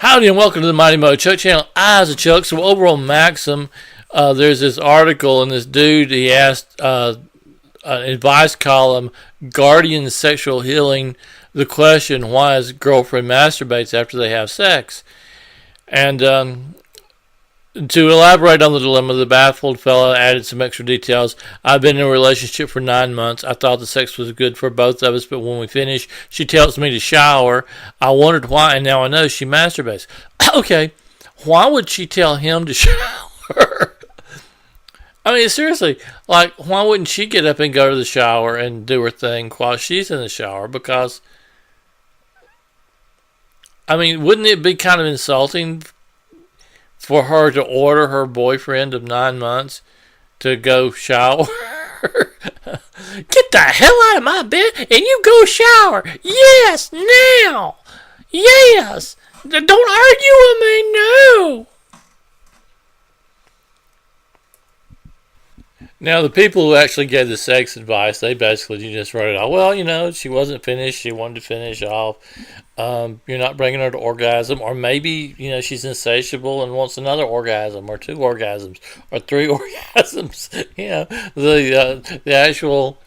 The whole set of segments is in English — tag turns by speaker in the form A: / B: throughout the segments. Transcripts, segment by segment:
A: Howdy and welcome to the Mighty Mo Chuck channel. Eyes of Chuck. So over on Maxim, there's this article, and this dude, he asked an advice column, Guardian Sexual Healing, the question, why his girlfriend masturbates after they have sex. And to elaborate on the dilemma, the baffled fella added some extra details. I've been in a relationship for 9 months. I thought the sex was good for both of us, but when we finish, she tells me to shower. I wondered why, and now I know she masturbates. Okay, why would she tell him to shower? I mean, seriously, like, why wouldn't she get up and go to the shower and do her thing while she's in the shower? Because, I mean, wouldn't it be kind of insulting for her to order her boyfriend of 9 months to go shower? Get the hell out of my bed and you go shower. Yes, now. Yes. Don't argue with me, no. Now, the people who actually gave the sex advice, they basically just wrote it out. Well, she wasn't finished. She wanted to finish off. You're not bringing her to orgasm. Or maybe, she's insatiable and wants another orgasm or 2 orgasms or 3 orgasms. The actual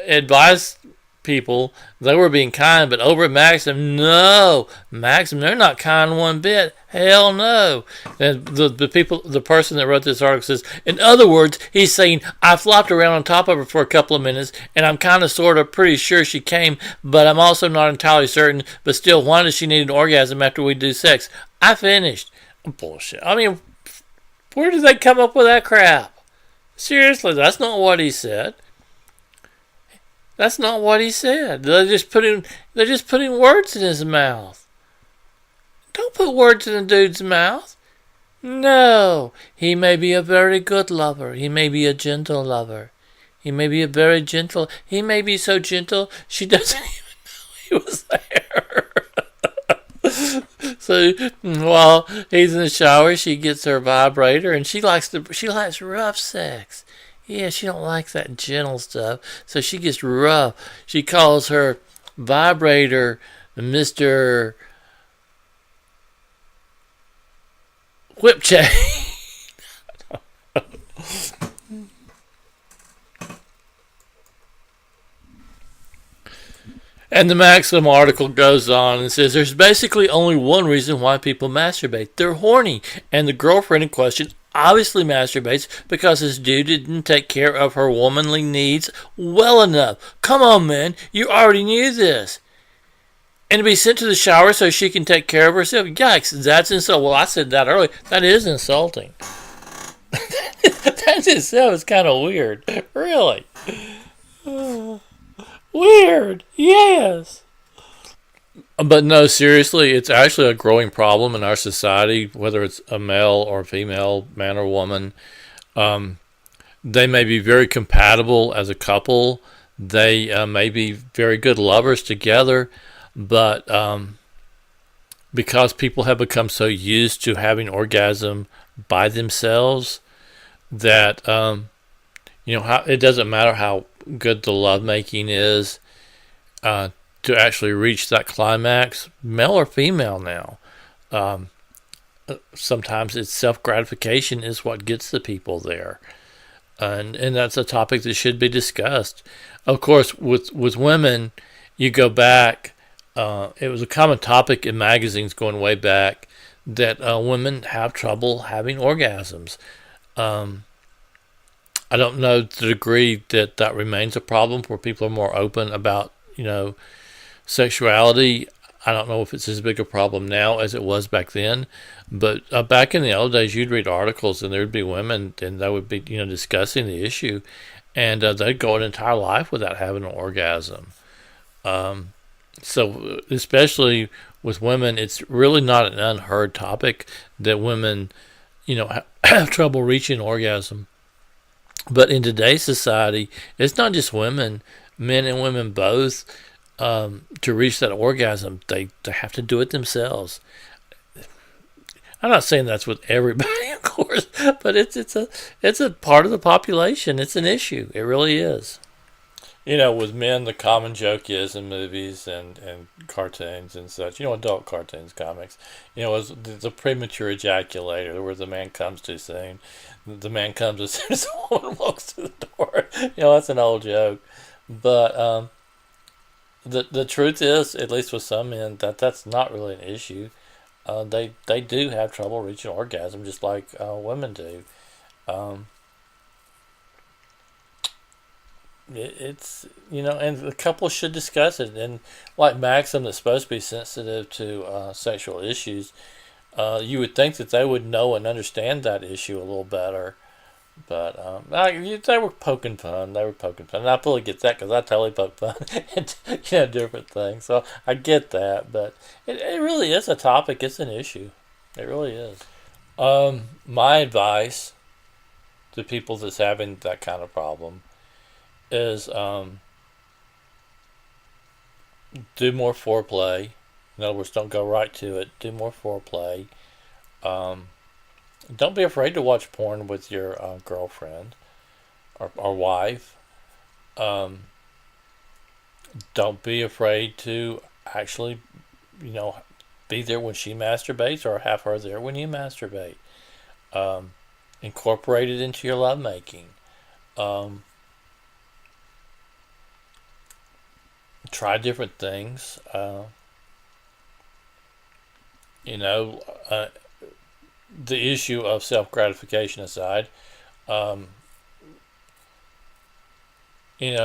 A: advice people, they were being kind, but over at Maxim, no. Maxim, they're not kind one bit. Hell no. And the person that wrote this article says, in other words, he's saying, I flopped around on top of her for a couple of minutes, and I'm kind of sort of pretty sure she came, but I'm also not entirely certain, but still, why does she need an orgasm after we do sex? I finished. Bullshit. I mean, where did they come up with that crap? Seriously, that's not what he said. That's not what he said. They're just putting words in his mouth. Don't put words in a dude's mouth. No. He may be a very good lover. He may be a gentle lover. He may be he may be so gentle she doesn't even know he was there. So while he's in the shower, she gets her vibrator, and she likes rough sex. Yeah, she don't like that gentle stuff, so she gets rough. She calls her vibrator Mr. Whip Chain. And the Maxim article goes on and says, there's basically only one reason why people masturbate. They're horny, and the girlfriend in question obviously masturbates because this dude didn't take care of her womanly needs well enough. Come on, man. You already knew this. And to be sent to the shower so she can take care of herself? Yikes, that's insulting. Well, I said that earlier. That is insulting. That itself is kind of weird. Really. Weird. Yes. But no, seriously, it's actually a growing problem in our society, whether it's a male or female, man or woman. They may be very compatible as a couple. They may be very good lovers together, but because people have become so used to having orgasm by themselves that, it doesn't matter how good the lovemaking is, to actually reach that climax, male or female now. Sometimes it's self-gratification is what gets the people there. And that's a topic that should be discussed. Of course, with women, you go back, it was a common topic in magazines going way back that women have trouble having orgasms. I don't know the degree that remains a problem where people are more open about, sexuality. I don't know if it's as big a problem now as it was back then, but back in the old days, you'd read articles and there'd be women and they would be, discussing the issue, and they'd go an entire life without having an orgasm. So especially with women, it's really not an unheard topic that women, have trouble reaching orgasm. But in today's society, it's not just women, men and women both. To reach that orgasm, they have to do it themselves. I'm not saying that's with everybody, of course, but it's a part of the population. It's an issue. It really is. With men, the common joke is in movies and cartoons and such, adult cartoons, comics, is the premature ejaculator where the man comes too soon. The man comes as soon as the woman walks through the door. That's an old joke. But the truth is, at least with some men, that's not really an issue. They do have trouble reaching orgasm just like women do. Um, it's and the couple should discuss it. And like Maxim, that's supposed to be sensitive to sexual issues, you would think that they would know and understand that issue a little better. But they were poking fun. They were poking fun, and I fully get that because I totally poke fun at different things. So I get that, but it really is a topic. It's an issue. It really is. My advice to people that's having that kind of problem is do more foreplay. In other words, don't go right to it. Do more foreplay. Um, don't be afraid to watch porn with your girlfriend or wife. Um, don't be afraid to actually, you know, be there when she masturbates or have her there when you masturbate. Um, Incorporate it into your lovemaking. Um, Try different things. You know, uh, the issue of self gratification aside, um,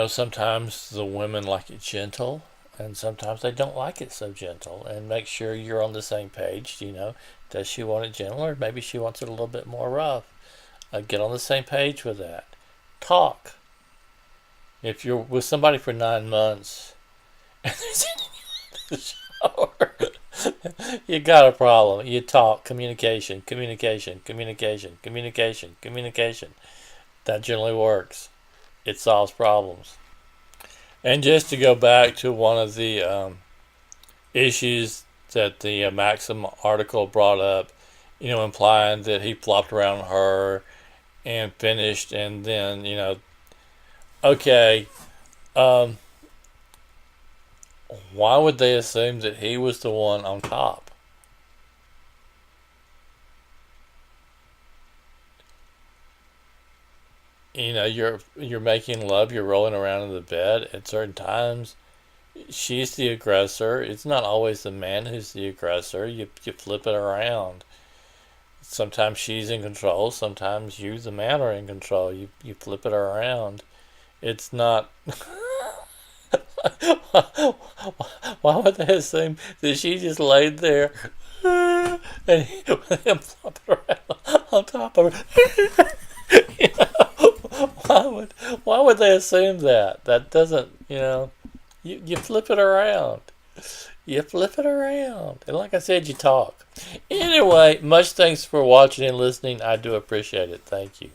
A: sometimes the women like it gentle, and sometimes they don't like it so gentle. And make sure you're on the same page. Does she want it gentle, or maybe she wants it a little bit more rough? Get on the same page with that. Talk. If you're with somebody for 9 months and there's in the shower, you got a problem. You talk. Communication, communication, communication, communication, communication. That generally works. It solves problems. And just to go back to one of the issues that the Maxim article brought up, implying that he flopped around her and finished, and then, okay, um, why would they assume that he was the one on top? You're making love, you're rolling around in the bed at certain times. She's the aggressor. It's not always the man who's the aggressor. You flip it around. Sometimes she's in control. Sometimes you, the man, are in control. You flip it around. It's not. Why would they assume that she just laid there and he with him flopping around on top of her? you why would they assume that? That doesn't, you flip it around. You flip it around. And like I said, you talk. Anyway, much thanks for watching and listening. I do appreciate it. Thank you.